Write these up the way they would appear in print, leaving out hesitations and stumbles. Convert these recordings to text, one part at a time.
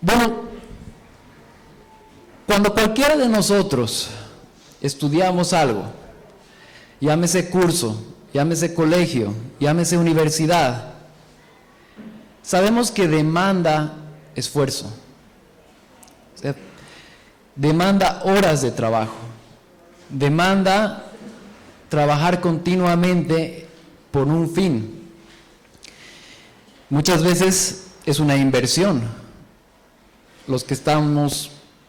Bueno, cuando cualquiera de nosotros estudiamos algo, llámese curso, llámese colegio, llámese universidad, sabemos que demanda esfuerzo, o sea, demanda horas de trabajo, demanda trabajar continuamente por un fin. Muchas veces es una inversión. Los que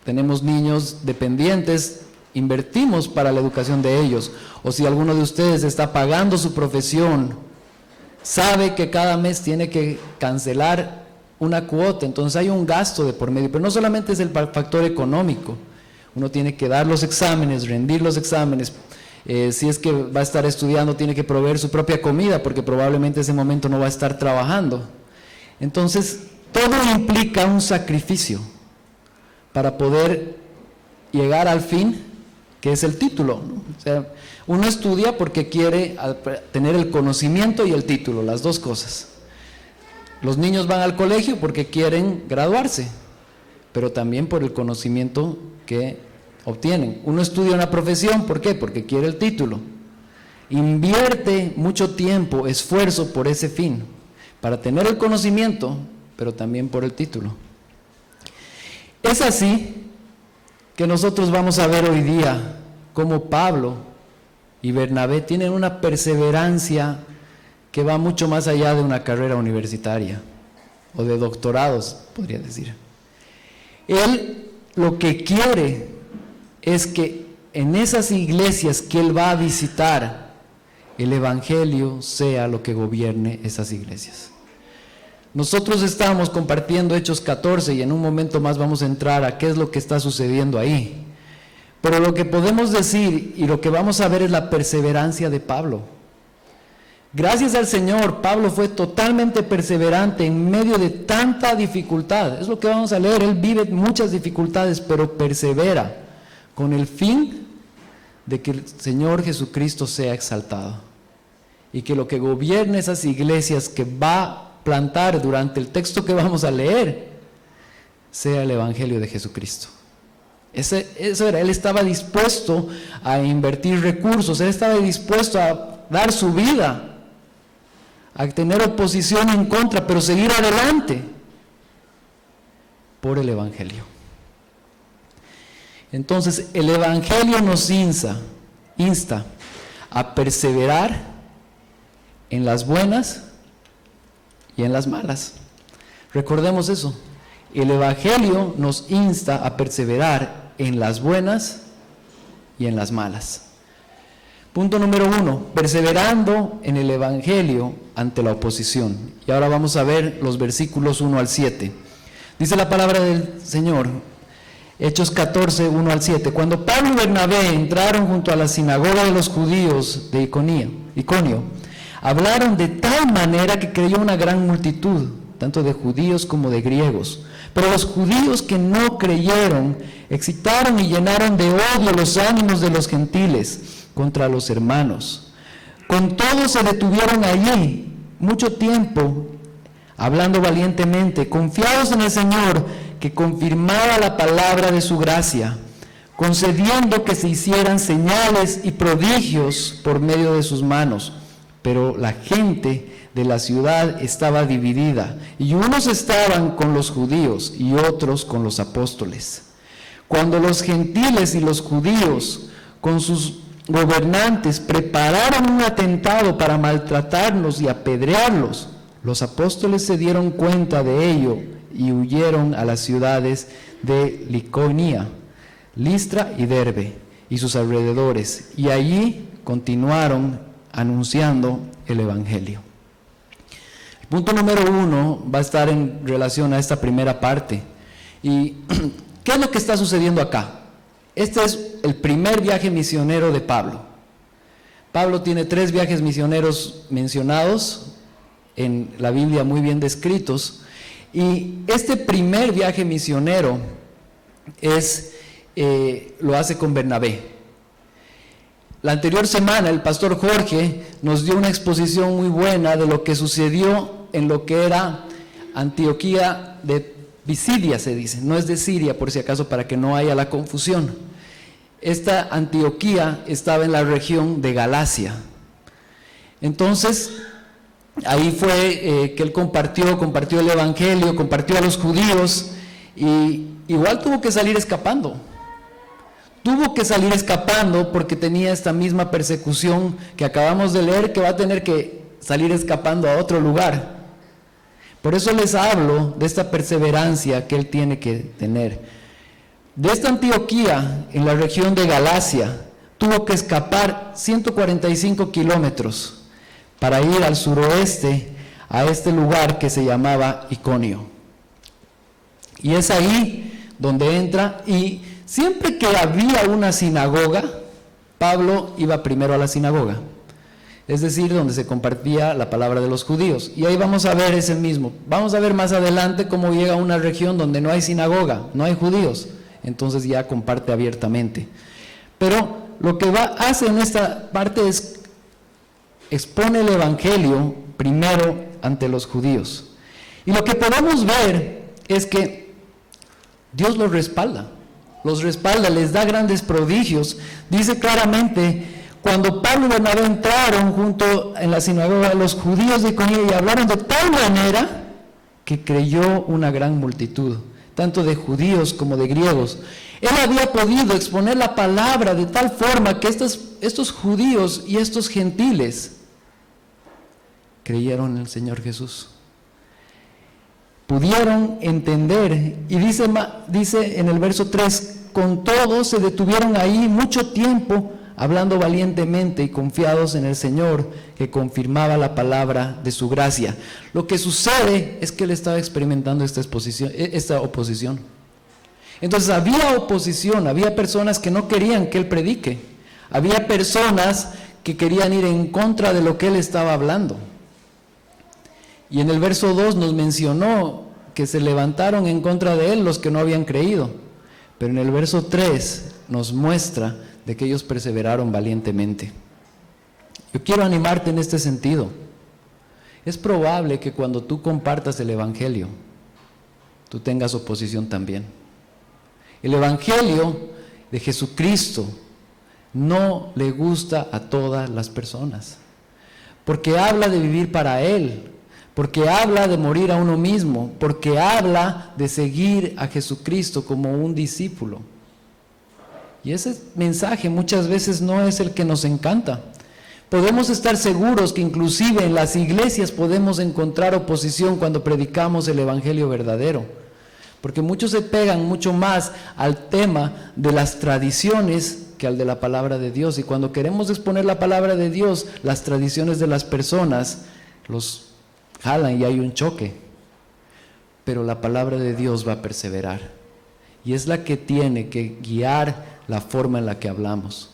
tenemos niños dependientes, invertimos para la educación de ellos. O si alguno de ustedes está pagando su profesión, sabe que cada mes tiene que cancelar una cuota, entonces hay un gasto de por medio. Pero no solamente es el factor económico, uno tiene que dar los exámenes, rendir los exámenes. Si es que va a estar estudiando, tiene que proveer su propia comida, porque probablemente en ese momento no va a estar trabajando. Entonces, todo implica un sacrificio para poder llegar al fin, que es el título, ¿no? O sea, uno estudia porque quiere tener el conocimiento y el título, las dos cosas. Los niños van al colegio porque quieren graduarse, pero también por el conocimiento que obtienen. Uno estudia una profesión, ¿por qué? Porque quiere el título. Invierte mucho tiempo, esfuerzo por ese fin, para tener el conocimiento, pero también por el título. Es así que nosotros vamos a ver hoy día cómo Pablo y Bernabé tienen una perseverancia que va mucho más allá de una carrera universitaria o de doctorados, podría decir. Él lo que quiere es que en esas iglesias que él va a visitar, el evangelio sea lo que gobierne esas iglesias. Nosotros estamos compartiendo Hechos 14 y en un momento más vamos a entrar a qué es lo que está sucediendo ahí. Pero lo que podemos decir y lo que vamos a ver es la perseverancia de Pablo. Gracias al Señor, Pablo fue totalmente perseverante en medio de tanta dificultad. Es lo que vamos a leer, él vive muchas dificultades, pero persevera con el fin de que el Señor Jesucristo sea exaltado. Y que lo que gobierne esas iglesias que va a plantar durante el texto que vamos a leer, sea el Evangelio de Jesucristo. Eso era, él estaba dispuesto a invertir recursos, él estaba dispuesto a dar su vida, a tener oposición en contra, pero seguir adelante por el Evangelio. Entonces, el Evangelio nos insta a perseverar en las buenas y en las malas. Recordemos eso. El Evangelio nos insta a perseverar en las buenas y en las malas. Punto número 1, perseverando en el Evangelio ante la oposición. Y ahora vamos a ver los versículos 1 al 7. Dice la palabra del Señor, Hechos 14, 1 al 7. Cuando Pablo y Bernabé entraron junto a la sinagoga de los judíos de Iconio, hablaron de tal manera que creyó una gran multitud, tanto de judíos como de griegos. Pero los judíos que no creyeron excitaron y llenaron de odio los ánimos de los gentiles contra los hermanos. Con todo se detuvieron allí mucho tiempo, hablando valientemente, confiados en el Señor, que confirmaba la palabra de su gracia, concediendo que se hicieran señales y prodigios por medio de sus manos. Pero la gente de la ciudad estaba dividida, y unos estaban con los judíos y otros con los apóstoles. Cuando los gentiles y los judíos con sus gobernantes prepararon un atentado para maltratarnos y apedrearlos, los apóstoles se dieron cuenta de ello y huyeron a las ciudades de Licaonia, Listra y Derbe y sus alrededores, y allí continuaron anunciando el Evangelio. El punto número 1 va a estar en relación a esta primera parte. ¿Y qué es lo que está sucediendo acá? Este es el primer viaje misionero de Pablo. Pablo tiene 3 viajes misioneros mencionados en la Biblia, muy bien descritos, y este primer viaje misionero lo hace con Bernabé. La anterior semana el pastor Jorge nos dio una exposición muy buena de lo que sucedió en lo que era Antioquía de Pisidia se dice, no es de Siria, por si acaso, para que no haya la confusión. Esta Antioquía estaba en la región de Galacia. Entonces, ahí fue que él compartió el evangelio, compartió a los judíos, y igual tuvo que salir escapando. Tuvo que salir escapando porque tenía esta misma persecución que acabamos de leer, que va a tener que salir escapando a otro lugar. Por eso les hablo de esta perseverancia que él tiene que tener. De esta Antioquía, en la región de Galacia, tuvo que escapar 145 kilómetros para ir al suroeste, a este lugar que se llamaba Iconio. Y es ahí donde entra, y siempre que había una sinagoga, Pablo iba primero a la sinagoga. Es decir, donde se compartía la palabra de los judíos. Y ahí vamos a ver ese mismo. Vamos a ver más adelante cómo llega a una región donde no hay sinagoga, no hay judíos. Entonces ya comparte abiertamente. Pero lo que hace en esta parte es expone el evangelio primero ante los judíos. Y lo que podemos ver es que Dios los respalda, les da grandes prodigios. Dice claramente, cuando Pablo y Bernabé entraron junto en la sinagoga, los judíos de Iconio, y hablaron de tal manera que creyó una gran multitud, tanto de judíos como de griegos. Él había podido exponer la palabra de tal forma que estos judíos y estos gentiles creyeron en el Señor Jesús. Pudieron entender, y dice en el verso 3, con todo se detuvieron ahí mucho tiempo, hablando valientemente y confiados en el Señor, que confirmaba la palabra de su gracia. Lo que sucede es que él estaba experimentando esta oposición. Entonces había oposición, había personas que no querían que él predique, había personas que querían ir en contra de lo que él estaba hablando. Y en el verso 2 nos mencionó que se levantaron en contra de él los que no habían creído, pero en el verso 3 nos muestra de que ellos perseveraron valientemente. Yo quiero animarte en este sentido. Es probable que cuando tú compartas el evangelio, tú tengas oposición también. El evangelio de Jesucristo no le gusta a todas las personas, porque habla de vivir para Él, porque habla de morir a uno mismo, porque habla de seguir a Jesucristo como un discípulo. Y ese mensaje muchas veces no es el que nos encanta. Podemos estar seguros que inclusive en las iglesias podemos encontrar oposición cuando predicamos el evangelio verdadero, porque muchos se pegan mucho más al tema de las tradiciones que al de la palabra de Dios, y cuando queremos exponer la palabra de Dios, las tradiciones de las personas los jalan y hay un choque. Pero la palabra de Dios va a perseverar, y es la que tiene que guiar la forma en la que hablamos.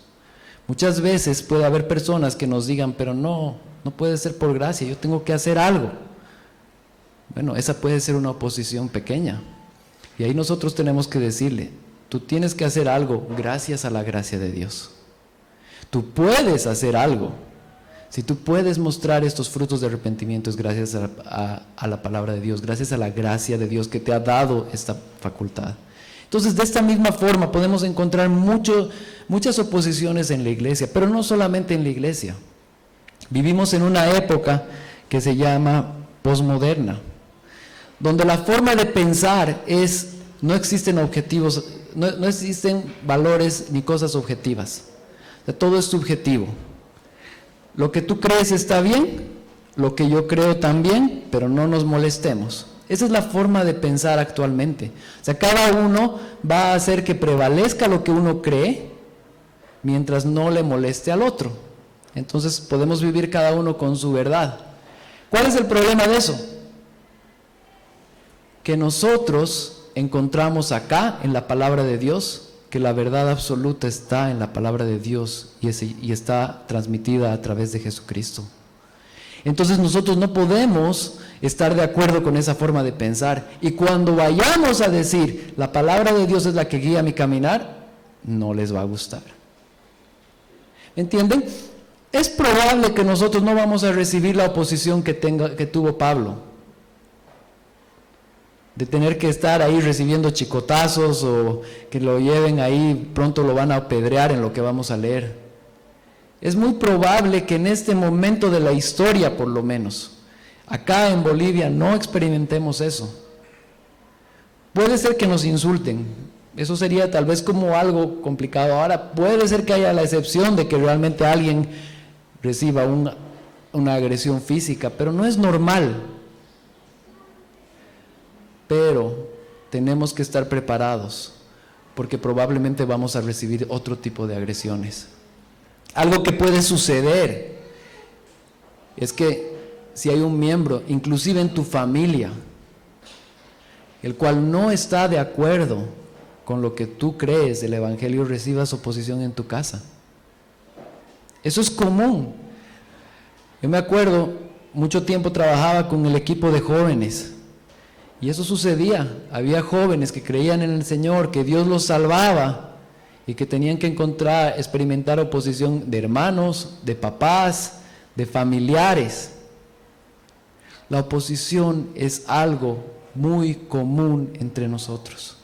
Muchas veces puede haber personas que nos digan, pero no puede ser por gracia, yo tengo que hacer algo. Bueno, esa puede ser una oposición pequeña, y ahí nosotros tenemos que decirle, tú tienes que hacer algo gracias a la gracia de Dios. Tú puedes hacer algo. Si tú puedes mostrar estos frutos de arrepentimiento, es gracias a la palabra de Dios, gracias a la gracia de Dios que te ha dado esta facultad. Entonces, de esta misma forma podemos encontrar muchas oposiciones en la iglesia, pero no solamente en la iglesia. Vivimos en una época que se llama posmoderna, donde la forma de pensar no existen objetivos, no existen valores ni cosas objetivas. O sea, todo es subjetivo. Lo que tú crees está bien, lo que yo creo también, pero no nos molestemos. Esa es la forma de pensar actualmente. O sea, cada uno va a hacer que prevalezca lo que uno cree, mientras no le moleste al otro. Entonces podemos vivir cada uno con su verdad. ¿Cuál es el problema de eso? Que nosotros encontramos acá en la palabra de Dios que la verdad absoluta está en la palabra de Dios y está transmitida a través de Jesucristo. Entonces nosotros no podemos estar de acuerdo con esa forma de pensar, y cuando vayamos a decir la palabra de Dios es la que guía mi caminar, no les va a gustar. ¿Me entienden? Es probable que nosotros no vamos a recibir la oposición que tuvo Pablo. de tener que estar ahí recibiendo chicotazos o que lo lleven ahí, pronto lo van a apedrear en lo que vamos a leer. Es muy probable que en este momento de la historia, por lo menos, acá en Bolivia no experimentemos eso. Puede ser que nos insulten, eso sería tal vez como algo complicado. Ahora, puede ser que haya la excepción de que realmente alguien reciba una agresión física, pero no es normal. Pero tenemos que estar preparados, porque probablemente vamos a recibir otro tipo de agresiones. Algo que puede suceder es que si hay un miembro, inclusive en tu familia, el cual no está de acuerdo con lo que tú crees del Evangelio, recibas oposición en tu casa. Eso es común. Yo me acuerdo, mucho tiempo trabajaba con el equipo de jóvenes, y eso sucedía. Había jóvenes que creían en el Señor, que Dios los salvaba, y que tenían que experimentar oposición de hermanos, de papás, de familiares. La oposición es algo muy común entre nosotros.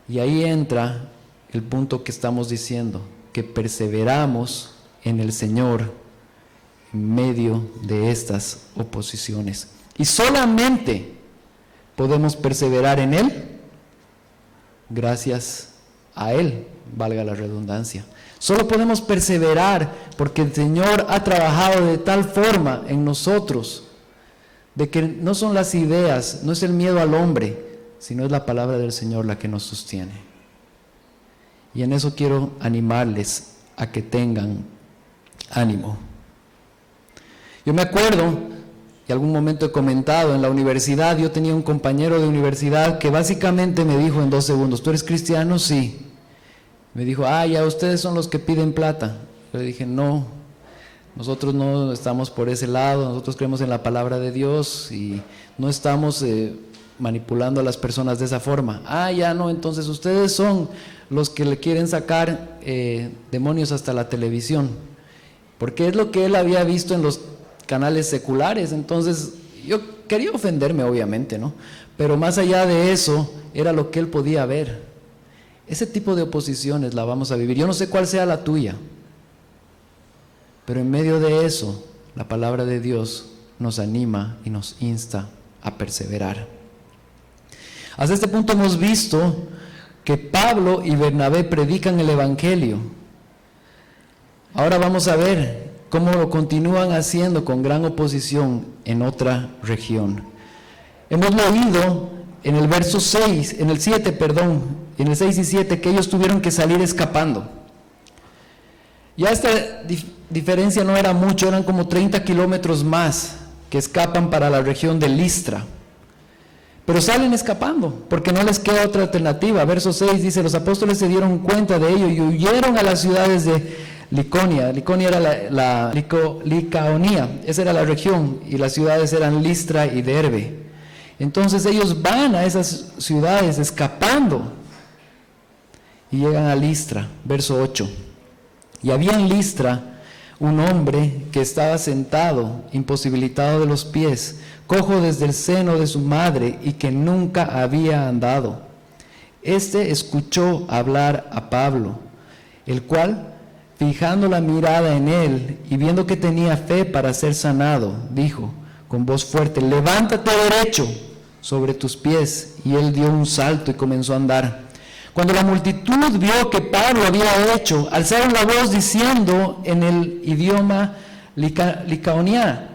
Y ahí entra el punto que estamos diciendo, que perseveramos en el Señor en medio de estas oposiciones. Y solamente podemos perseverar en Él gracias a Él, valga la redundancia. Solo podemos perseverar porque el Señor ha trabajado de tal forma en nosotros, de que no son las ideas, no es el miedo al hombre, sino es la palabra del Señor la que nos sostiene. Y en eso quiero animarles a que tengan ánimo. Yo me acuerdo, y algún momento he comentado, en la universidad yo tenía un compañero de universidad que básicamente me dijo en 2 segundos, ¿tú eres cristiano? Sí. Me dijo, ya ustedes son los que piden plata. Yo le dije, no, nosotros no estamos por ese lado, nosotros creemos en la palabra de Dios y no estamos manipulando a las personas de esa forma. Ya no, entonces ustedes son los que le quieren sacar demonios hasta la televisión, porque es lo que él había visto en los canales seculares. Entonces yo quería ofenderme, obviamente, ¿no? Pero más allá de eso, era lo que él podía ver. Ese tipo de oposiciones la vamos a vivir. Yo no sé cuál sea la tuya, pero en medio de eso, la palabra de Dios nos anima y nos insta a perseverar. Hasta este punto hemos visto que Pablo y Bernabé predican el Evangelio. Ahora vamos a ver cómo lo continúan haciendo con gran oposición en otra región. Hemos leído en el verso 6, en el 7, en el 6 y 7, que ellos tuvieron que salir escapando. Ya esta diferencia no era mucho, eran como 30 kilómetros más que escapan para la región de Listra. Pero salen escapando, porque no les queda otra alternativa. Verso 6 dice, los apóstoles se dieron cuenta de ello y huyeron a las ciudades de Liconia. Liconia era Licaonía, esa era la región, y las ciudades eran Listra y Derbe. Entonces ellos van a esas ciudades escapando y llegan a Listra. Verso 8. Y había en Listra un hombre que estaba sentado, imposibilitado de los pies, cojo desde el seno de su madre y que nunca había andado. Este escuchó hablar a Pablo, el cual, fijando la mirada en él y viendo que tenía fe para ser sanado, dijo con voz fuerte, levántate derecho sobre tus pies. Y él dio un salto y comenzó a andar. Cuando la multitud vio que Pablo había hecho, alzaron la voz diciendo en el idioma licaonía,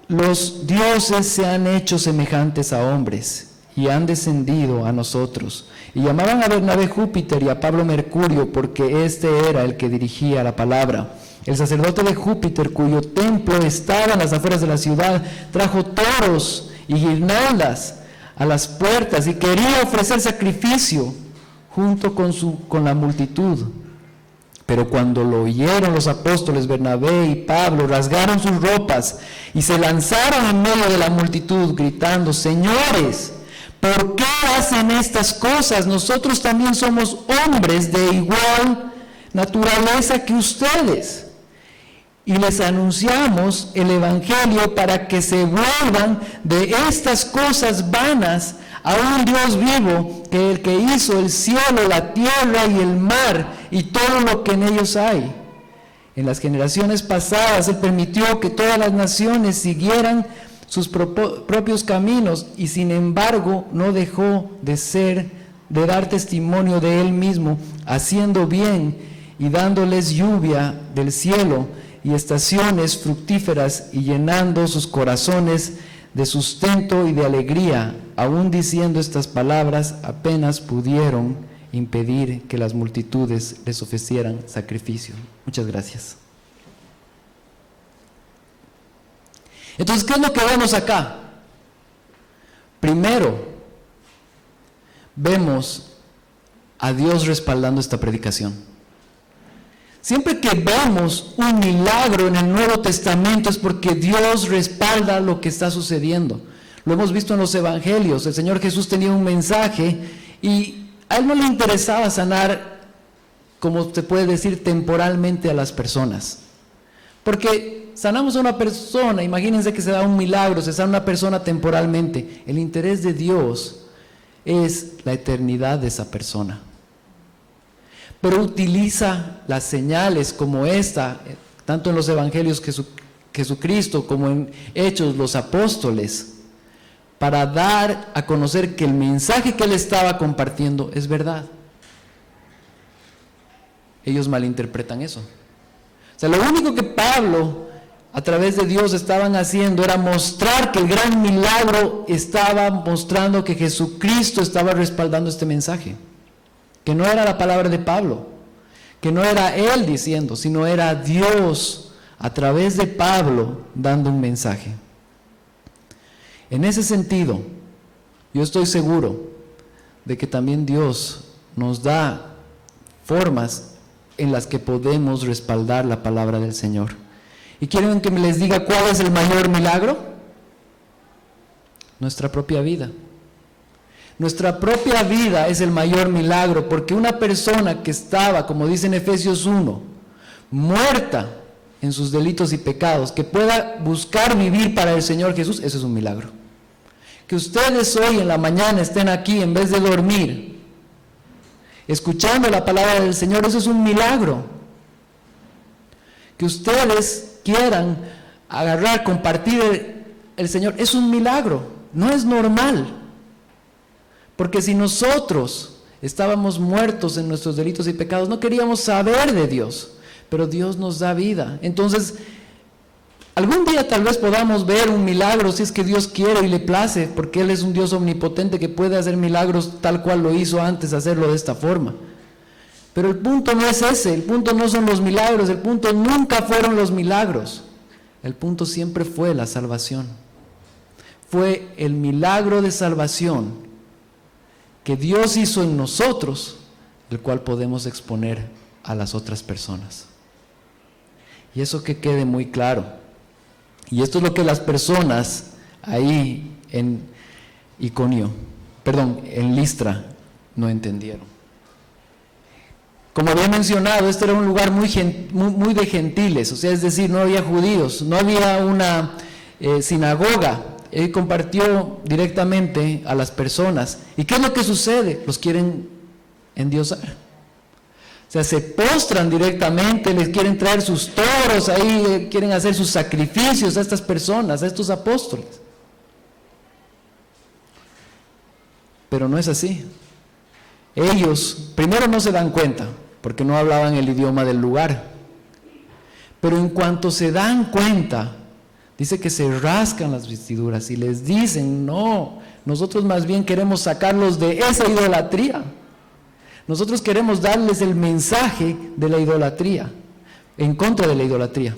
los dioses se han hecho semejantes a hombres y han descendido a nosotros. Y llamaban a Bernabé Júpiter y a Pablo Mercurio, porque este era el que dirigía la palabra. El sacerdote de Júpiter, cuyo templo estaba en las afueras de la ciudad, trajo toros y guirnaldas a las puertas y quería ofrecer sacrificio junto con la multitud. Pero cuando lo oyeron los apóstoles Bernabé y Pablo, rasgaron sus ropas y se lanzaron en medio de la multitud gritando, señores, ¿por qué hacen estas cosas? Nosotros también somos hombres de igual naturaleza que ustedes. y les anunciamos el Evangelio para que se vuelvan de estas cosas vanas a un Dios vivo, que el que hizo el cielo, la tierra y el mar y todo lo que en ellos hay. En las generaciones pasadas Él permitió que todas las naciones siguieran sus propios caminos, y sin embargo no dejó de dar testimonio de Él mismo, haciendo bien y dándoles lluvia del cielo y estaciones fructíferas, y llenando sus corazones de sustento y de alegría. Aún diciendo estas palabras, apenas pudieron impedir que las multitudes les ofrecieran sacrificio. Muchas gracias. Entonces, ¿qué es lo que vemos acá? Primero, vemos a Dios respaldando esta predicación. Siempre que vemos un milagro en el Nuevo Testamento es porque Dios respalda lo que está sucediendo. Lo hemos visto en los evangelios. El Señor Jesús tenía un mensaje y a Él no le interesaba sanar, como se puede decir, temporalmente a las personas. Porque sanamos a una persona, imagínense que se da un milagro, se sana a una persona temporalmente. El interés de Dios es la eternidad de esa persona. Pero utiliza las señales como esta, tanto en los evangelios Jesucristo como en Hechos los apóstoles, para dar a conocer que el mensaje que Él estaba compartiendo es verdad. Ellos malinterpretan eso. O sea, lo único que Pablo, a través de Dios, estaban haciendo era mostrar que el gran milagro estaba mostrando que Jesucristo estaba respaldando este mensaje. Que no era la palabra de Pablo, que no era él diciendo, sino era Dios a través de Pablo dando un mensaje. En ese sentido, yo estoy seguro de que también Dios nos da formas en las que podemos respaldar la palabra del Señor. ¿Y quieren que me les diga cuál es el mayor milagro? Nuestra propia vida. Nuestra propia vida es el mayor milagro, porque una persona que estaba, como dice en Efesios 1, muerta en sus delitos y pecados, que pueda buscar vivir para el Señor Jesús, eso es un milagro. Que ustedes hoy en la mañana estén aquí en vez de dormir, escuchando la palabra del Señor, eso es un milagro. Que ustedes quieran agarrar, compartir el Señor, es un milagro, no es normal. Porque si nosotros estábamos muertos en nuestros delitos y pecados, no queríamos saber de Dios, pero Dios nos da vida. Entonces, algún día tal vez podamos ver un milagro, si es que Dios quiere y le place, porque Él es un Dios omnipotente que puede hacer milagros tal cual lo hizo antes, hacerlo de esta forma. Pero el punto no es ese, el punto no son los milagros, el punto nunca fueron los milagros. El punto siempre fue la salvación. Fue el milagro de salvación que Dios hizo en nosotros, el cual podemos exponer a las otras personas. Y eso que quede muy claro. Y esto es lo que las personas ahí en Listra no entendieron. Como había mencionado, este era un lugar muy de gentiles, o sea, es decir, no había judíos, no había una sinagoga. Él compartió directamente a las personas. ¿Y qué es lo que sucede? Los quieren endiosar. O sea, se postran directamente, les quieren traer sus toros, ahí quieren hacer sus sacrificios a estas personas, a estos apóstoles. Pero no es así. Ellos, primero no se dan cuenta, porque no hablaban el idioma del lugar. Pero en cuanto se dan cuenta, dice que se rascan las vestiduras y les dicen, no, nosotros más bien queremos sacarlos de esa idolatría. Nosotros queremos darles el mensaje de la idolatría, en contra de la idolatría.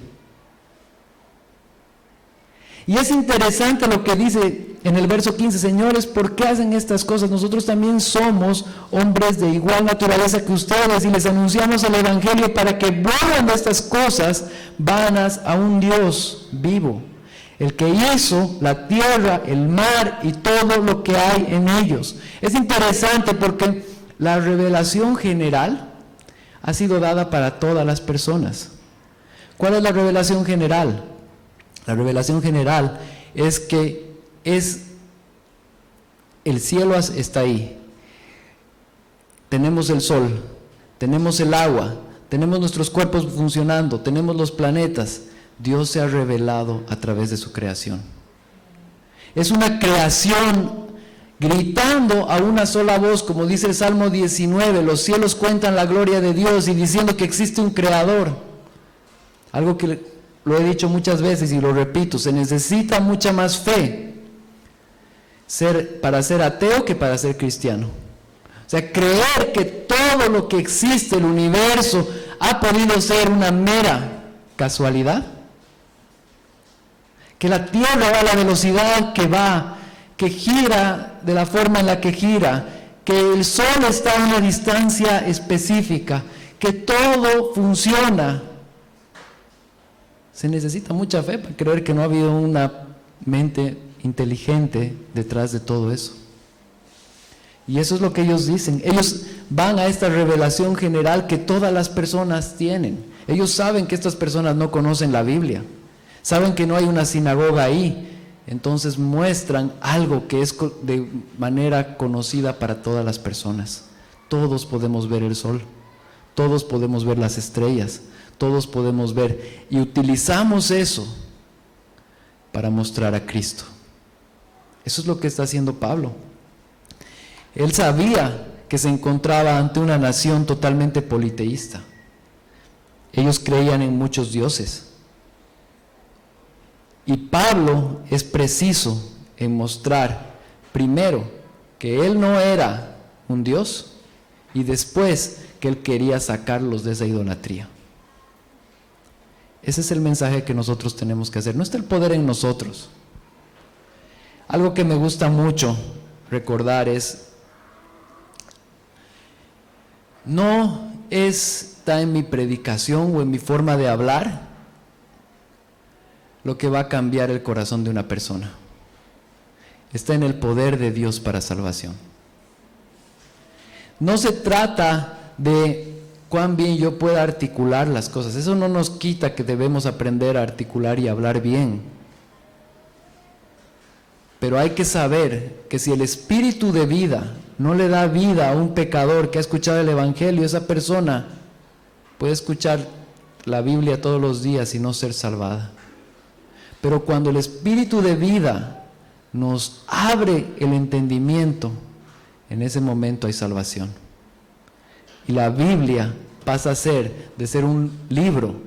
Y es interesante lo que dice en el verso 15, señores, ¿por qué hacen estas cosas? Nosotros también somos hombres de igual naturaleza que ustedes y les anunciamos el Evangelio para que vuelvan de estas cosas vanas a un Dios vivo, el que hizo la tierra, el mar y todo lo que hay en ellos. Es interesante porque la revelación general ha sido dada para todas las personas. ¿Cuál es la revelación general? La revelación general es que el cielo está ahí. Tenemos el sol, tenemos el agua, tenemos nuestros cuerpos funcionando, tenemos los planetas. Dios se ha revelado a través de su creación. Es una creación gritando a una sola voz, como dice el Salmo 19, los cielos cuentan la gloria de Dios y diciendo que existe un creador. Algo que lo he dicho muchas veces y lo repito, se necesita mucha más fe para ser ateo que para ser cristiano. O sea, creer que todo lo que existe, el universo, ha podido ser una mera casualidad. Que la Tierra va a la velocidad que va, que gira de la forma en la que gira, que el Sol está a una distancia específica, que todo funciona. Se necesita mucha fe para creer que no ha habido una mente inteligente detrás de todo eso. Y eso es lo que ellos dicen. Ellos van a esta revelación general que todas las personas tienen. Ellos saben que estas personas no conocen la Biblia. Saben que no hay una sinagoga ahí. Entonces muestran algo que es de manera conocida para todas las personas. Todos podemos ver el sol. Todos podemos ver las estrellas. Todos podemos ver. Y utilizamos eso para mostrar a Cristo. Eso es lo que está haciendo Pablo. Él sabía que se encontraba ante una nación totalmente politeísta. Ellos creían en muchos dioses. Y Pablo es preciso en mostrar, primero, que él no era un dios, y después que él quería sacarlos de esa idolatría. Ese es el mensaje que nosotros tenemos que hacer. No está el poder en nosotros. Algo que me gusta mucho recordar es, no está en mi predicación o en mi forma de hablar lo que va a cambiar el corazón de una persona. Está en el poder de Dios para salvación. No se trata de cuán bien yo pueda articular las cosas. Eso no nos quita que debemos aprender a articular y hablar bien. Pero hay que saber que si el espíritu de vida no le da vida a un pecador que ha escuchado el Evangelio, esa persona puede escuchar la Biblia todos los días y no ser salvada. Pero cuando el espíritu de vida nos abre el entendimiento, en ese momento hay salvación. Y la Biblia pasa de ser un libro,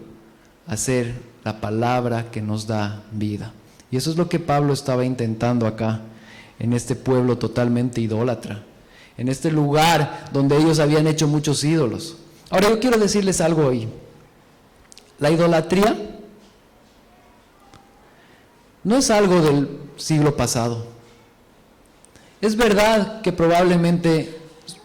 a ser la palabra que nos da vida. Y eso es lo que Pablo estaba intentando acá, en este pueblo totalmente idólatra, en este lugar donde ellos habían hecho muchos ídolos. Ahora yo quiero decirles algo hoy. La idolatría no es algo del siglo pasado. Es verdad que probablemente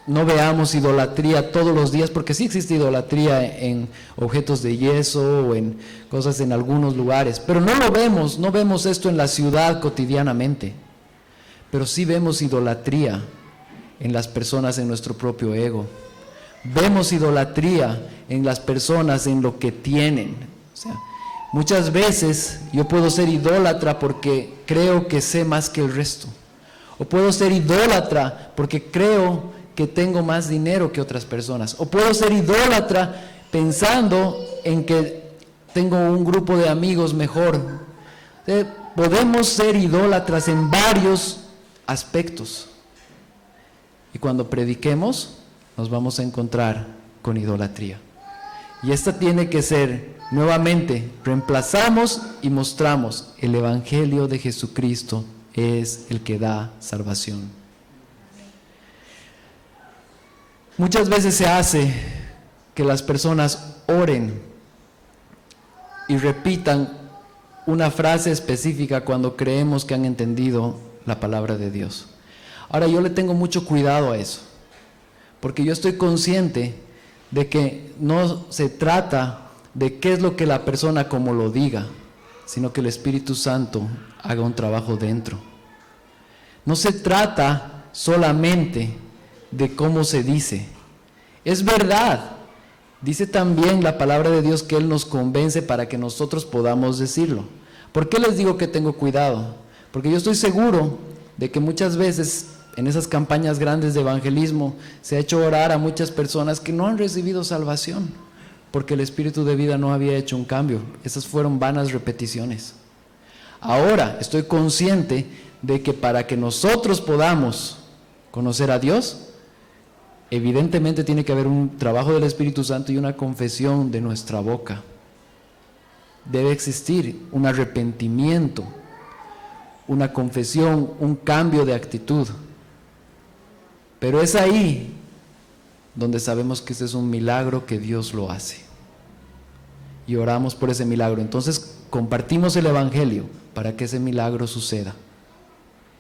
no veamos idolatría todos los días, porque sí existe idolatría en objetos de yeso o en cosas en algunos lugares, pero no vemos esto en la ciudad cotidianamente. Pero sí vemos idolatría en las personas, en nuestro propio ego. Vemos idolatría en las personas, en lo que tienen. O sea, muchas veces yo puedo ser idólatra porque creo que sé más que el resto. O puedo ser idólatra porque creo que tengo más dinero que otras personas. O puedo ser idólatra pensando en que tengo un grupo de amigos mejor. Podemos ser idólatras en varios aspectos. Y cuando prediquemos, nos vamos a encontrar con idolatría. Y esta tiene que ser, nuevamente, reemplazamos y mostramos el Evangelio de Jesucristo es el que da salvación. Muchas veces se hace que las personas oren y repitan una frase específica cuando creemos que han entendido la palabra de Dios. Ahora yo le tengo mucho cuidado a eso, porque yo estoy consciente de que no se trata de qué es lo que la persona como lo diga, sino que el Espíritu Santo haga un trabajo dentro. No se trata solamente de cómo se dice. Es verdad Dice también la palabra de Dios que Él nos convence para que nosotros podamos decirlo. ¿Por qué les digo que tengo cuidado? Porque yo estoy seguro de que muchas veces en esas campañas grandes de evangelismo se ha hecho orar a muchas personas que no han recibido salvación, porque el espíritu de vida no había hecho un cambio. Esas fueron vanas repeticiones. Ahora estoy consciente de que para que nosotros podamos conocer a Dios, evidentemente tiene que haber un trabajo del Espíritu Santo y una confesión de nuestra boca. Debe existir un arrepentimiento, una confesión, un cambio de actitud. Pero es ahí donde sabemos que ese es un milagro que Dios lo hace. Y oramos por ese milagro. Entonces compartimos el Evangelio para que ese milagro suceda.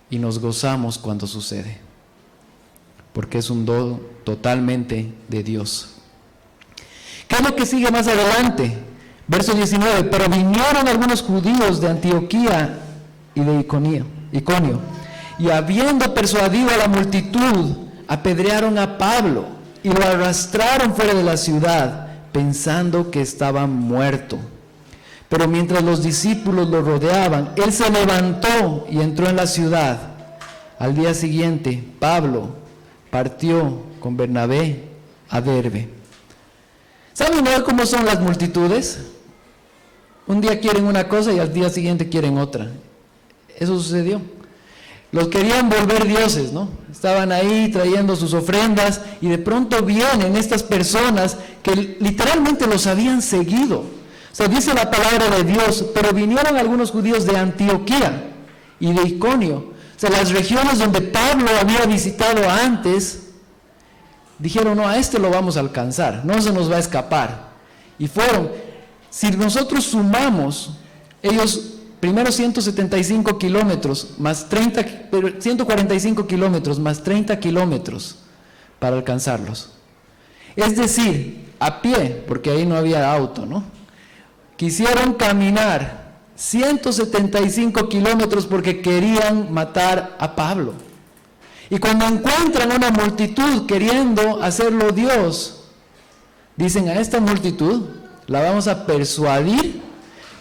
Y nos gozamos cuando sucede. Porque es un don totalmente de Dios. ¿Qué es lo que sigue más adelante? Verso 19. Pero vinieron algunos judíos de Antioquía y de Iconio, y habiendo persuadido a la multitud, apedrearon a Pablo y lo arrastraron fuera de la ciudad, pensando que estaba muerto. Pero mientras los discípulos lo rodeaban, él se levantó y entró en la ciudad. Al día siguiente, Pablo partió con Bernabé a Derbe. ¿Saben cómo son las multitudes? Un día quieren una cosa y al día siguiente quieren otra. Eso sucedió. Los querían volver dioses, ¿no? Estaban ahí trayendo sus ofrendas y de pronto vienen estas personas que literalmente los habían seguido. O sea, dice la palabra de Dios, pero vinieron algunos judíos de Antioquía y de Iconio. O sea, las regiones donde Pablo había visitado antes, dijeron, no, a este lo vamos a alcanzar, no se nos va a escapar. Y fueron, si nosotros sumamos, ellos primero 175 kilómetros más 145 kilómetros más 30 kilómetros para alcanzarlos. Es decir, a pie, porque ahí no había auto, ¿no? Quisieron caminar 175 kilómetros porque querían matar a Pablo. Y cuando encuentran una multitud queriendo hacerlo Dios, dicen a esta multitud la vamos a persuadir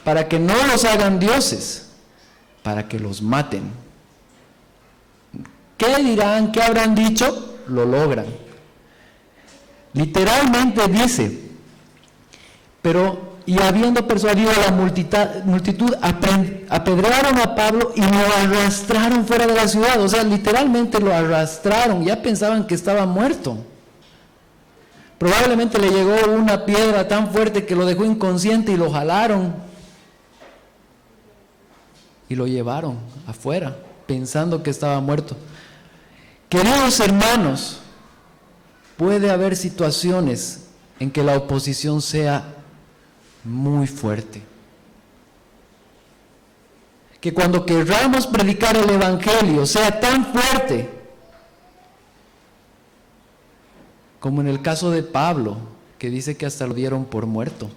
para que no los hagan dioses, para que los maten. ¿Qué dirán? ¿Qué habrán dicho? Lo logran. Literalmente dice, pero y habiendo persuadido a la multitud, apedrearon a Pablo y lo arrastraron fuera de la ciudad. O sea, literalmente lo arrastraron, ya pensaban que estaba muerto. Probablemente le llegó una piedra tan fuerte que lo dejó inconsciente y lo jalaron. Y lo llevaron afuera, pensando que estaba muerto. Queridos hermanos, puede haber situaciones en que la oposición sea muy fuerte. Que cuando querramos predicar el Evangelio sea tan fuerte como en el caso de Pablo, que dice que hasta lo dieron por muerto.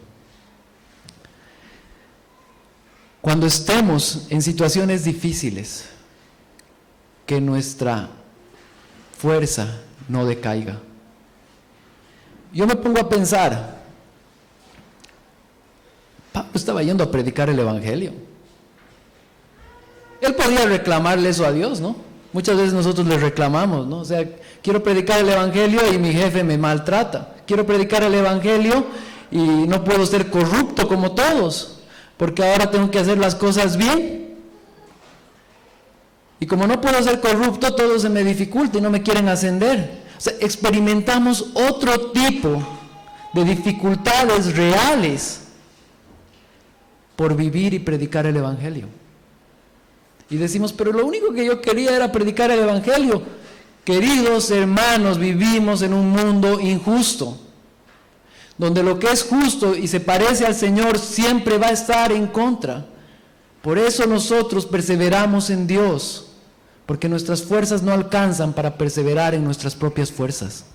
Cuando estemos en situaciones difíciles, que nuestra fuerza no decaiga. Yo me pongo a pensar, Pablo estaba yendo a predicar el Evangelio. Él podía reclamarle eso a Dios, ¿no? Muchas veces nosotros le reclamamos, ¿no? O sea, quiero predicar el Evangelio y mi jefe me maltrata. Quiero predicar el Evangelio y no puedo ser corrupto como todos, porque ahora tengo que hacer las cosas bien. Y como no puedo ser corrupto, todo se me dificulta y no me quieren ascender. O sea, experimentamos otro tipo de dificultades reales por vivir y predicar el Evangelio. Y decimos, pero lo único que yo quería era predicar el Evangelio. Queridos hermanos, vivimos en un mundo injusto, donde lo que es justo y se parece al Señor siempre va a estar en contra. Por eso nosotros perseveramos en Dios, porque nuestras fuerzas no alcanzan para perseverar en nuestras propias fuerzas.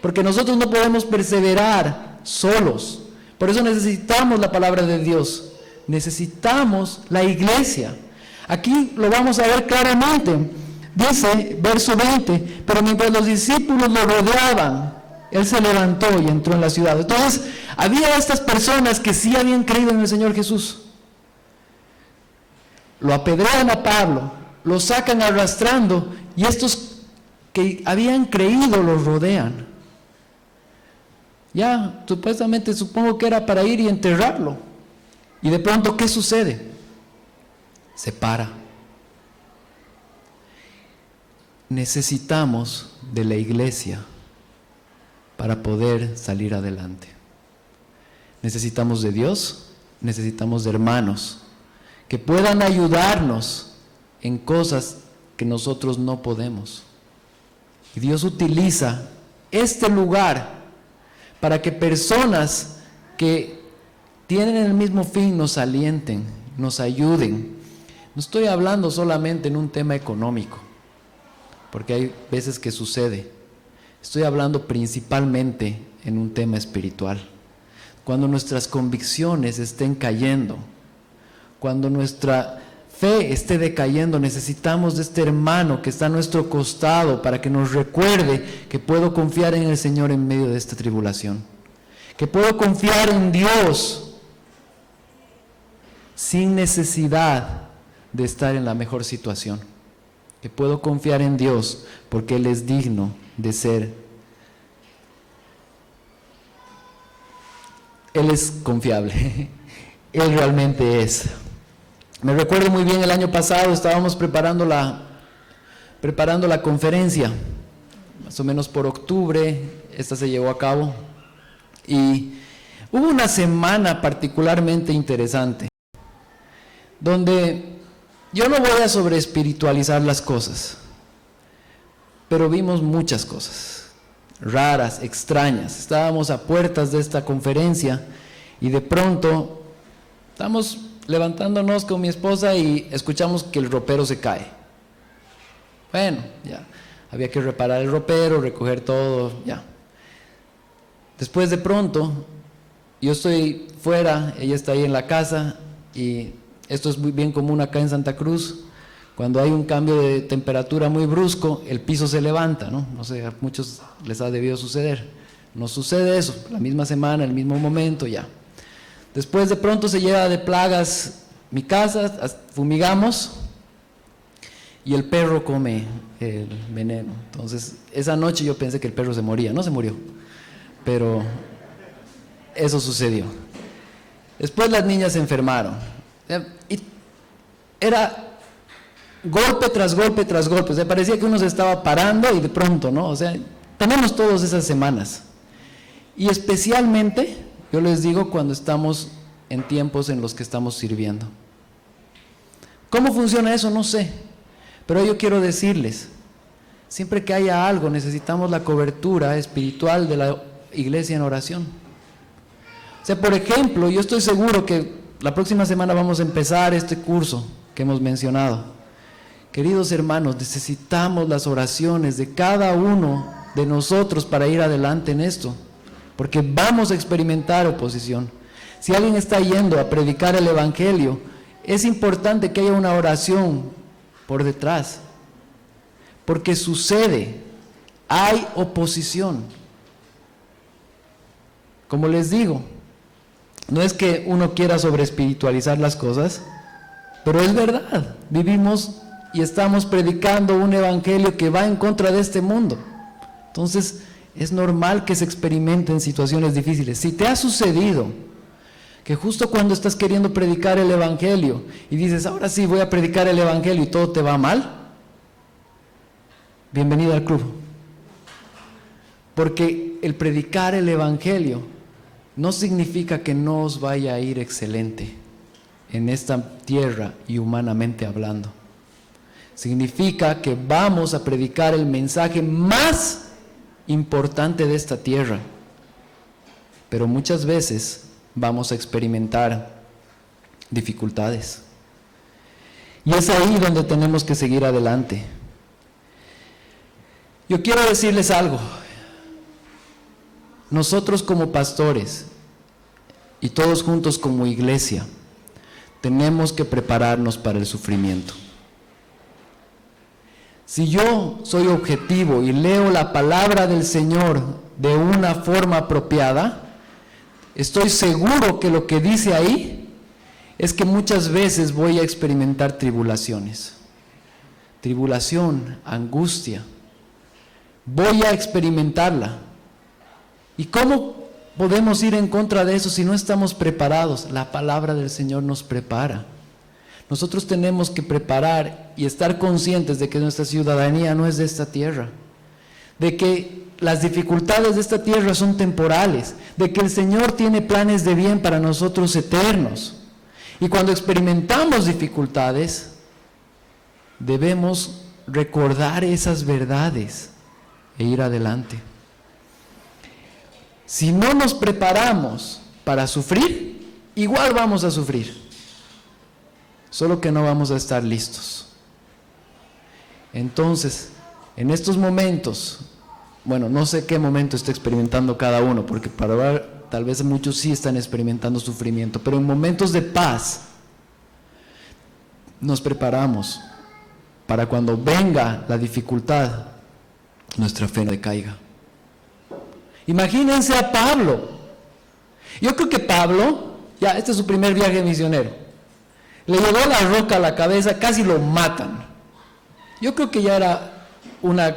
Porque nosotros no podemos perseverar solos. Por eso necesitamos la palabra de Dios. Necesitamos la iglesia. Aquí lo vamos a ver claramente. Dice, verso 20, pero mientras los discípulos lo rodeaban, Él se levantó y entró en la ciudad. Entonces, había estas personas que sí habían creído en el Señor Jesús. Lo apedrean a Pablo, lo sacan arrastrando, y estos que habían creído los rodean. Ya, supuestamente, supongo que era para ir y enterrarlo. Y de pronto, ¿qué sucede? Se para. Necesitamos de la iglesia para poder salir adelante. Necesitamos de Dios, necesitamos de hermanos que puedan ayudarnos en cosas que nosotros no podemos. Y Dios utiliza este lugar para que personas que tienen el mismo fin nos alienten, nos ayuden. No estoy hablando solamente en un tema económico, porque hay veces que sucede. Estoy hablando principalmente en un tema espiritual. Cuando nuestras convicciones estén cayendo, cuando nuestra fe esté decayendo, necesitamos de este hermano que está a nuestro costado para que nos recuerde que puedo confiar en el Señor en medio de esta tribulación, que puedo confiar en Dios sin necesidad de estar en la mejor situación, que puedo confiar en Dios porque Él es digno de ser. Él es confiable, Él realmente es. Me recuerdo muy bien el año pasado, estábamos preparando la conferencia, más o menos por octubre, esta se llevó a cabo, y hubo una semana particularmente interesante, donde yo no voy a sobreespiritualizar las cosas, pero vimos muchas cosas raras, extrañas. Estábamos a puertas de esta conferencia y de pronto estamos levantándonos con mi esposa y escuchamos que el ropero se cae. Bueno, ya, había que reparar el ropero, recoger todo, ya. Después de pronto, yo estoy fuera, ella está ahí en la casa, y esto es muy bien común acá en Santa Cruz. Cuando hay un cambio de temperatura muy brusco, el piso se levanta, ¿no? No sé, a muchos les ha debido suceder. No sucede eso, la misma semana, el mismo momento, ya. Después de pronto se llena de plagas mi casa, fumigamos, y el perro come el veneno. Entonces, esa noche yo pensé que el perro se moría, no se murió, pero eso sucedió. Después las niñas se enfermaron, y era golpe tras golpe tras golpe, o sea, parecía que uno se estaba parando y de pronto, ¿no? O sea, tenemos todas esas semanas, y especialmente, yo les digo, cuando estamos en tiempos en los que estamos sirviendo. ¿Cómo funciona eso? No sé, pero yo quiero decirles, siempre que haya algo, necesitamos la cobertura espiritual de la iglesia en oración. O sea, por ejemplo, yo estoy seguro que la próxima semana vamos a empezar este curso que hemos mencionado. Queridos hermanos, necesitamos las oraciones de cada uno de nosotros para ir adelante en esto, porque vamos a experimentar oposición. Si alguien está yendo a predicar el Evangelio, es importante que haya una oración por detrás, porque sucede, hay oposición. Como les digo, no es que uno quiera sobreespiritualizar las cosas, pero es verdad, vivimos y estamos predicando un evangelio que va en contra de este mundo. Entonces, es normal que se experimenten situaciones difíciles. Si te ha sucedido que justo cuando estás queriendo predicar el evangelio y dices, ahora sí voy a predicar el evangelio y todo te va mal, bienvenido al club. Porque el predicar el evangelio no significa que no os vaya a ir excelente en esta tierra y humanamente hablando. Significa que vamos a predicar el mensaje más importante de esta tierra, pero muchas veces vamos a experimentar dificultades, y es ahí donde tenemos que seguir adelante. Yo quiero decirles algo. Nosotros como pastores y todos juntos como iglesia tenemos que prepararnos para el sufrimiento. Si yo soy objetivo y leo la palabra del Señor de una forma apropiada, estoy seguro que lo que dice ahí es que muchas veces voy a experimentar tribulaciones. Tribulación, angustia. Voy a experimentarla. ¿Y cómo podemos ir en contra de eso si no estamos preparados? La palabra del Señor nos prepara. Nosotros tenemos que preparar y estar conscientes de que nuestra ciudadanía no es de esta tierra, de que las dificultades de esta tierra son temporales, de que el Señor tiene planes de bien para nosotros eternos. Y cuando experimentamos dificultades, debemos recordar esas verdades e ir adelante. Si no nos preparamos para sufrir, igual vamos a sufrir, solo que no vamos a estar listos. Entonces, en estos momentos, bueno, no sé qué momento está experimentando cada uno, porque tal vez muchos sí están experimentando sufrimiento, pero en momentos de paz nos preparamos para cuando venga la dificultad, nuestra fe no decaiga. Imagínense a Pablo. Yo creo que Pablo, ya este es su primer viaje misionero, le llegó la roca a la cabeza, casi lo matan. Yo creo que ya era una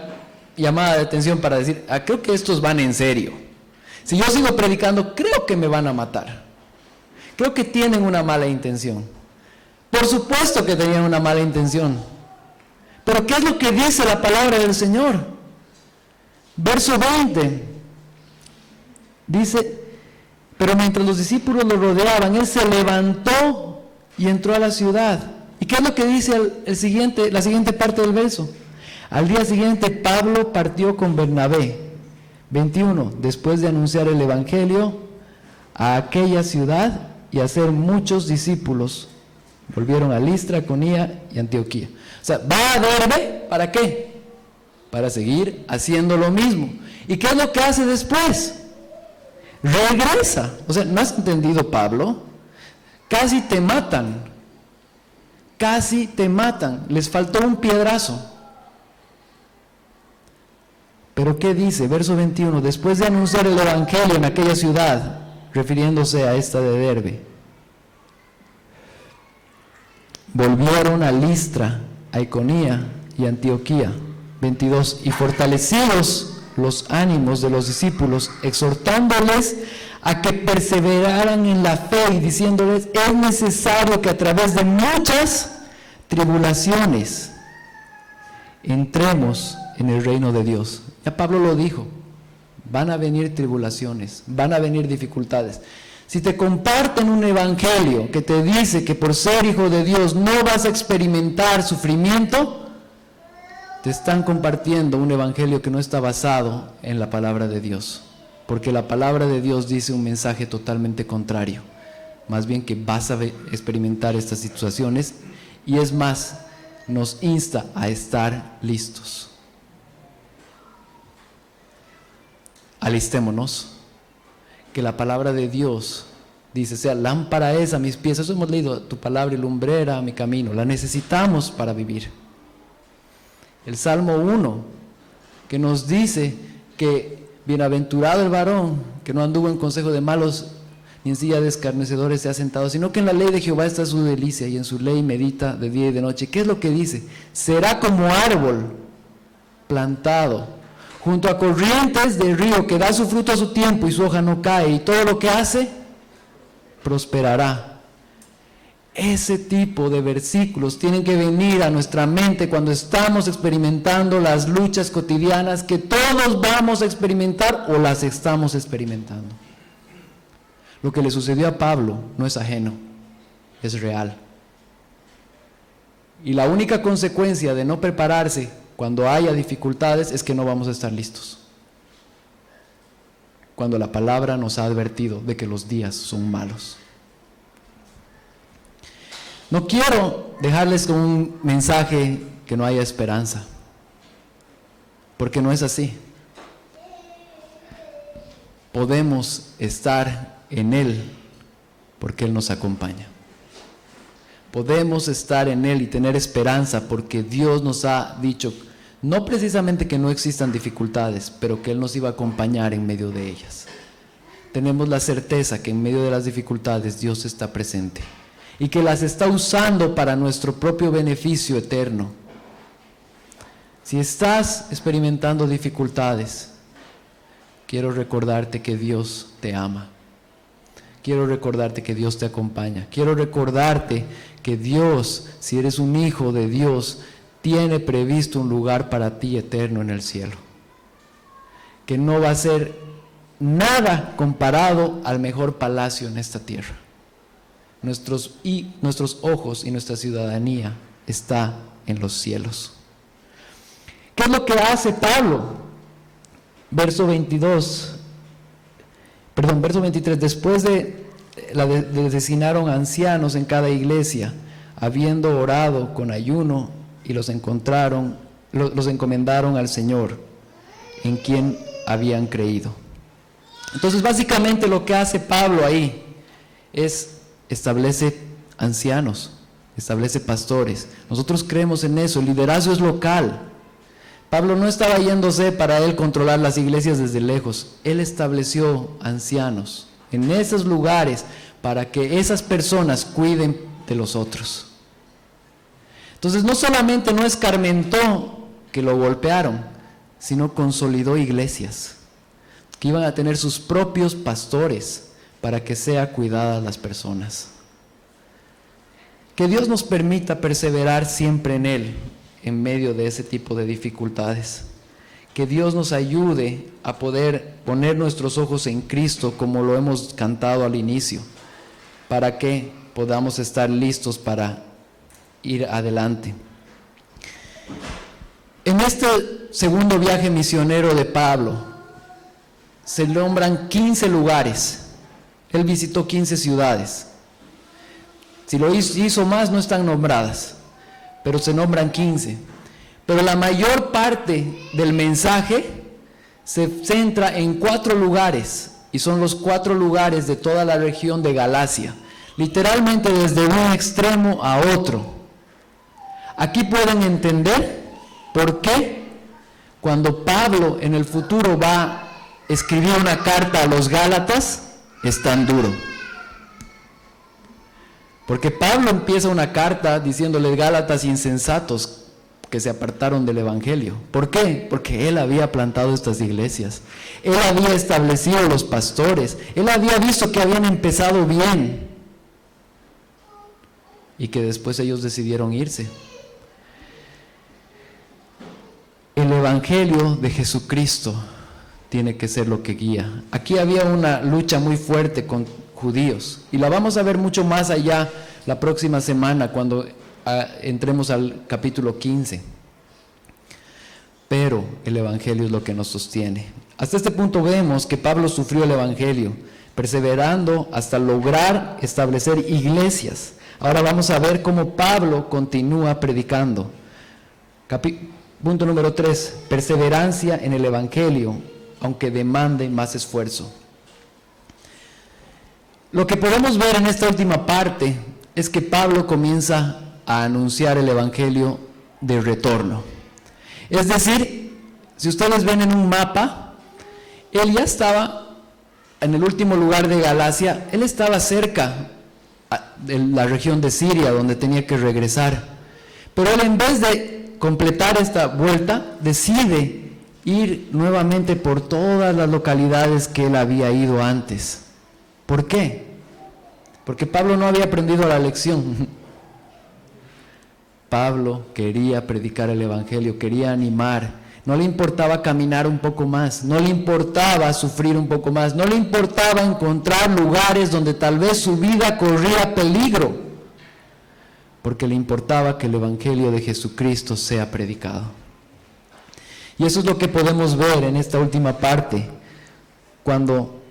llamada de atención para decir, creo que estos van en serio. Si yo sigo predicando, creo que me van a matar. Creo que tienen una mala intención. Por supuesto que tenían una mala intención. Pero ¿qué es lo que dice la palabra del Señor? Verso 20. Dice, pero mientras los discípulos lo rodeaban, él se levantó y entró a la ciudad. ¿Y qué es lo que dice la siguiente parte del verso? Al día siguiente Pablo partió con Bernabé. 21. Después de anunciar el evangelio a aquella ciudad y hacer muchos discípulos, volvieron a Listra, Iconía y Antioquía. O sea, va a Derbe, ¿para qué? Para seguir haciendo lo mismo. ¿Y qué es lo que hace después? Regresa. O sea, ¿no has entendido, Pablo? Casi te matan. Casi te matan. Les faltó un piedrazo. Pero ¿qué dice? Verso 21. Después de anunciar el evangelio en aquella ciudad, refiriéndose a esta de Derbe, volvieron a Listra, a Iconía y Antioquía. 22. Y fortalecidos los ánimos de los discípulos, exhortándoles a que perseveraran en la fe y diciéndoles, es necesario que a través de muchas tribulaciones entremos en el reino de Dios. Ya Pablo lo dijo, van a venir tribulaciones, van a venir dificultades. Si te comparten un evangelio que te dice que por ser hijo de Dios no vas a experimentar sufrimiento, te están compartiendo un evangelio que no está basado en la palabra de Dios, porque la palabra de Dios dice un mensaje totalmente contrario, más bien que vas a experimentar estas situaciones, y es más, nos insta a estar listos. Alistémonos, que la palabra de Dios dice, sea lámpara es a mis pies. Eso hemos leído, tu palabra y lumbrera a mi camino. La necesitamos para vivir. El Salmo 1, que nos dice que bienaventurado el varón que no anduvo en consejo de malos, ni en silla de escarnecedores se ha sentado, sino que en la ley de Jehová está su delicia, y en su ley medita de día y de noche. ¿Qué es lo que dice? Será como árbol plantado junto a corrientes del río, que da su fruto a su tiempo y su hoja no cae, y todo lo que hace prosperará. Ese tipo de versículos tienen que venir a nuestra mente cuando estamos experimentando las luchas cotidianas que todos vamos a experimentar o las estamos experimentando. Lo que le sucedió a Pablo no es ajeno, es real. Y la única consecuencia de no prepararse cuando haya dificultades es que no vamos a estar listos. Cuando la palabra nos ha advertido de que los días son malos. No quiero dejarles con un mensaje que no haya esperanza, porque no es así. Podemos estar en Él porque Él nos acompaña. Podemos estar en Él y tener esperanza porque Dios nos ha dicho, No precisamente que no existan dificultades, pero que Él nos iba a acompañar en medio de ellas. Tenemos la certeza que en medio de las dificultades Dios está presente y que las está usando para nuestro propio beneficio eterno. Si estás experimentando dificultades, quiero recordarte que Dios te ama. Quiero recordarte que Dios te acompaña. Quiero recordarte que Dios, si eres un hijo de Dios, tiene previsto un lugar para ti eterno en el cielo. Que no va a ser nada comparado al mejor palacio en esta tierra. Nuestros ojos y nuestra ciudadanía está en los cielos. ¿Qué es lo que hace Pablo? Verso 23. Después le designaron ancianos en cada iglesia, habiendo orado con ayuno, y los encomendaron al Señor, en quien habían creído. Entonces, básicamente lo que hace Pablo ahí es establece ancianos, establece pastores. Nosotros creemos en eso, el liderazgo es local. Pablo no estaba yéndose para él controlar las iglesias desde lejos. Él estableció ancianos en esos lugares para que esas personas cuiden de los otros. Entonces, no solamente no escarmentó que lo golpearon, sino consolidó iglesias que iban a tener sus propios pastores para que sea cuidadas las personas. Que Dios nos permita perseverar siempre en Él, en medio de ese tipo de dificultades. Que Dios nos ayude a poder poner nuestros ojos en Cristo, como lo hemos cantado al inicio, para que podamos estar listos para ir adelante. En este segundo viaje misionero de Pablo, se nombran 15 lugares. Él visitó 15 ciudades. Si lo hizo más, no están nombradas, pero se nombran 15. Pero la mayor parte del mensaje se centra en 4 lugares, y son los 4 lugares de toda la región de Galacia, literalmente desde un extremo a otro. Aquí pueden entender por qué cuando Pablo en el futuro va a escribir una carta a los Gálatas, es tan duro. Porque Pablo empieza una carta diciéndole: Gálatas insensatos que se apartaron del Evangelio. ¿Por qué? Porque él había plantado estas iglesias, él había establecido los pastores, él había visto que habían empezado bien y que después ellos decidieron irse. El Evangelio de Jesucristo tiene que ser lo que guía. Aquí había una lucha muy fuerte con judíos, y la vamos a ver mucho más allá la próxima semana cuando entremos al capítulo 15. Pero el Evangelio es lo que nos sostiene. Hasta este punto vemos que Pablo sufrió el Evangelio, perseverando hasta lograr establecer iglesias. Ahora vamos a ver cómo Pablo continúa predicando. Punto número 3, perseverancia en el Evangelio, aunque demande más esfuerzo. Lo que podemos ver en esta última parte es que Pablo comienza a anunciar el Evangelio de retorno. Es decir, si ustedes ven en un mapa, él ya estaba en el último lugar de Galacia, él estaba cerca de la región de Siria, donde tenía que regresar. Pero él, en vez de completar esta vuelta, decide ir nuevamente por todas las localidades que él había ido antes. ¿Por qué? Porque Pablo no había aprendido la lección. Pablo quería predicar el Evangelio, quería animar. No le importaba caminar un poco más, no le importaba sufrir un poco más, no le importaba encontrar lugares donde tal vez su vida corría peligro, porque le importaba que el Evangelio de Jesucristo sea predicado. Y eso es lo que podemos ver en esta última parte, cuando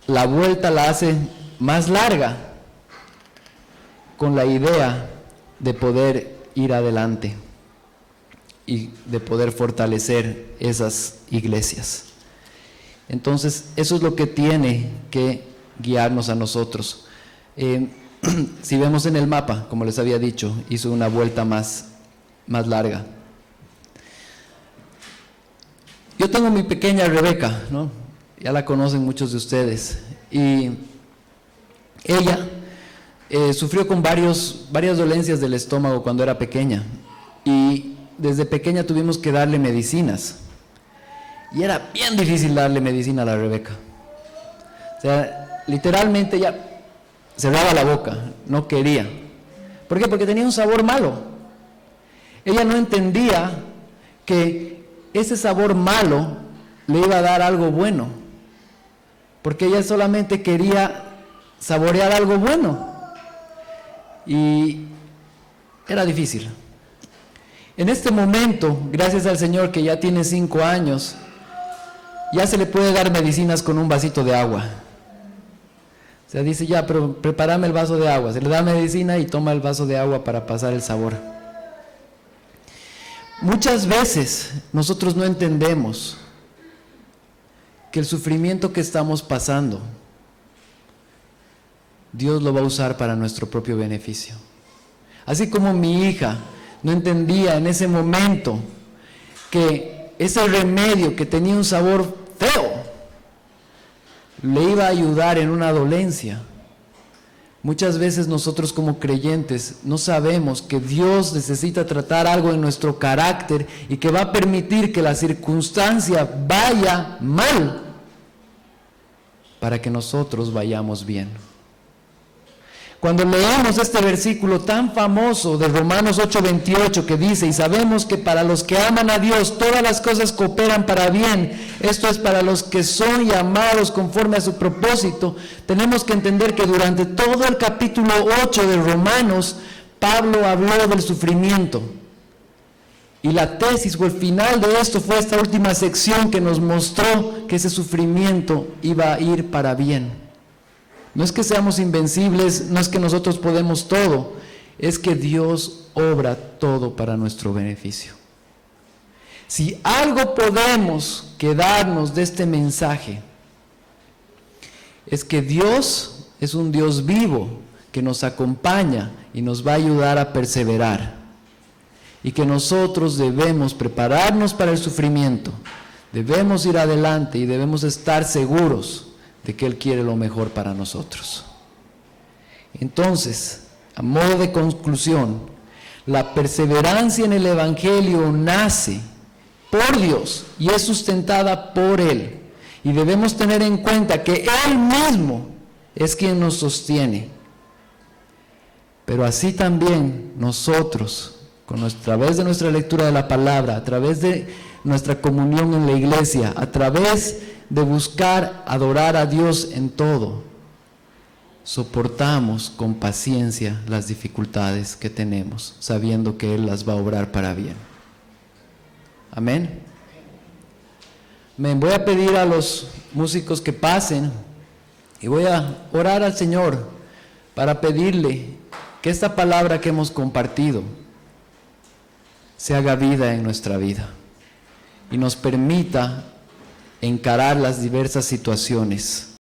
la vuelta la hace más larga, con la idea de poder ir adelante y de poder fortalecer esas iglesias. Entonces, eso es lo que tiene que guiarnos a nosotros. Si vemos en el mapa, como les había dicho, hizo una vuelta más larga. Yo tengo mi pequeña Rebeca, ¿no? Ya la conocen muchos de ustedes. Y ella sufrió con varias dolencias del estómago cuando era pequeña. Y desde pequeña tuvimos que darle medicinas. Y era bien difícil darle medicina a la Rebeca. O sea, literalmente ella cerraba la boca, no quería. ¿Por qué? Porque tenía un sabor malo. Ella no entendía que ese sabor malo le iba a dar algo bueno, porque ella solamente quería saborear algo bueno, y era difícil. En este momento, gracias al Señor que ya tiene 5 años, ya se le puede dar medicinas con un vasito de agua. O sea, dice, ya, pero prepárame el vaso de agua. Se le da medicina y toma el vaso de agua para pasar el sabor. Muchas veces nosotros no entendemos que el sufrimiento que estamos pasando, Dios lo va a usar para nuestro propio beneficio. Así como mi hija no entendía en ese momento que ese remedio que tenía un sabor feo le iba a ayudar en una dolencia. Muchas veces nosotros como creyentes no sabemos que Dios necesita tratar algo en nuestro carácter y que va a permitir que la circunstancia vaya mal para que nosotros vayamos bien. Cuando leemos este versículo tan famoso de Romanos 8:28 que dice, y sabemos que para los que aman a Dios todas las cosas cooperan para bien, esto es para los que son llamados conforme a su propósito, tenemos que entender que durante todo el capítulo 8 de Romanos, Pablo habló del sufrimiento. Y la tesis o el final de esto fue esta última sección que nos mostró que ese sufrimiento iba a ir para bien. No es que seamos invencibles, no es que nosotros podemos todo, es que Dios obra todo para nuestro beneficio. Si algo podemos quedarnos de este mensaje, es que Dios es un Dios vivo que nos acompaña y nos va a ayudar a perseverar. Y que nosotros debemos prepararnos para el sufrimiento, debemos ir adelante y debemos estar seguros de que Él quiere lo mejor para nosotros. Entonces, a modo de conclusión, la perseverancia en el Evangelio nace por Dios y es sustentada por Él. Y debemos tener en cuenta que Él mismo es quien nos sostiene. Pero así también nosotros, a través de nuestra lectura de la palabra, a través de nuestra comunión en la iglesia, a través de buscar adorar a Dios en todo, soportamos con paciencia las dificultades que tenemos, sabiendo que Él las va a obrar para bien. Amén. Voy a pedir a los músicos que pasen y voy a orar al Señor para pedirle que esta palabra que hemos compartido se haga vida en nuestra vida y nos permita encarar las diversas situaciones